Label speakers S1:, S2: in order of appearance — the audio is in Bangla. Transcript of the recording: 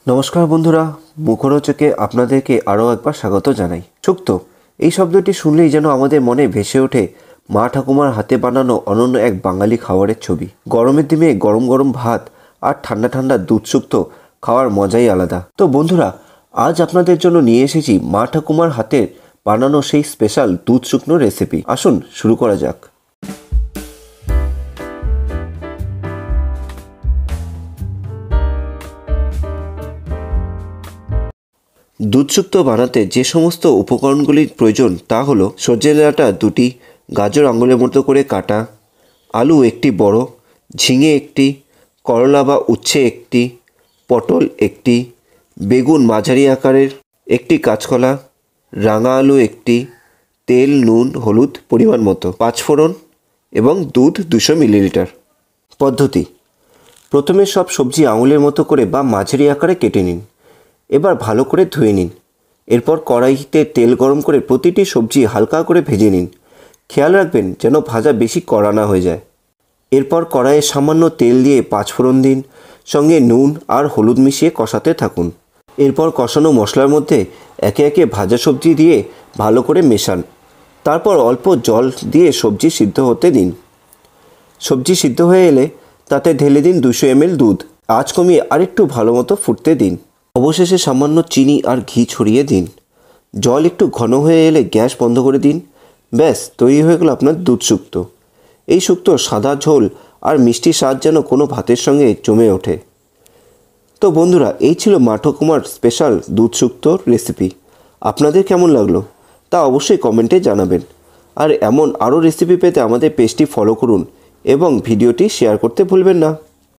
S1: নমস্কার বন্ধুরা, মুখরোচকে আপনাদেরকে আরও একবার স্বাগত জানাই। শুক্তো এই শব্দটি শুনলেই যেন আমাদের মনে ভেসে ওঠে মা ঠাকুমার হাতে বানানো অনন্য এক বাঙালি খাবারের ছবি। গরমের দিনে গরম গরম ভাত আর ঠান্ডা ঠান্ডা দুধ শুক্তো খাওয়ার মজাই আলাদা। তো বন্ধুরা, আজ আপনাদের জন্য নিয়ে এসেছি মা ঠাকুমার হাতের বানানো সেই স্পেশাল দুধ শুকনো রেসিপি। আসুন শুরু করা যাক। দুধ শুক্তো বানাতে যে সমস্ত উপকরণগুলির প্রয়োজন তা হলো সজনে ডাঁটা 2টি, গাজর আঙুলের মতো করে কাটা, আলু 1টি বড়, ঝিঙে 1টি, করলা বা উচ্ছে 1টি, পটল 1টি, বেগুন মাঝারি আকারের 1টি, কাঁচকলা, রাঙা আলু 1টি, তেল, নুন, হলুদ পরিমাণ মতো, 5 ফোড়ন এবং দুধ 200 মিলিলিটার। পদ্ধতি: প্রথমে সব সবজি আঙুলের মতো করে বা মাঝারি আকারে কেটে নিন। এবার ভালো করে ধুয়ে নিন। এরপর কড়াইতে তেল গরম করে প্রতিটি সবজি হালকা করে ভেজে নিন। খেয়াল রাখবেন যেন ভাজা বেশি কড়া না হয়ে যায়। এরপর কড়াইয়ে সামান্য তেল দিয়ে 5 ফোড়ন দিন, সঙ্গে নুন আর হলুদ মিশিয়ে কষাতে থাকুন। এরপর কষানো মশলার মধ্যে একে একে ভাজা সবজি দিয়ে ভালো করে মেশান। তারপর অল্প জল দিয়ে সবজি সিদ্ধ হতে দিন। সবজি সিদ্ধ হয়ে এলে তাতে ঢেলে দিন 200 ml দুধ। আঁচ কমিয়ে আরেকটু ভালো মতো ফুটতে দিন। অবশেষে সামান্য চিনি আর ঘি ছড়িয়ে দিন। জল একটু ঘন হয়ে এলে গ্যাস বন্ধ করে দিন। ব্যাস, তৈরি হয়ে গেল আপনার দুধ শুক্তো। এই শুক্তোর সাদা ঝোল আর মিষ্টি স্বাদ যেন কোনো ভাতের সঙ্গে জমে ওঠে। তো বন্ধুরা, এই ছিল মা ঠাকুমার স্পেশাল দুধ শুক্তোর রেসিপি। আপনাদের কেমন লাগলো তা অবশ্যই কমেন্টে জানাবেন। আর এমন আরও রেসিপি পেতে আমাদের পেজটি ফলো করুন এবং ভিডিওটি শেয়ার করতে ভুলবেন না।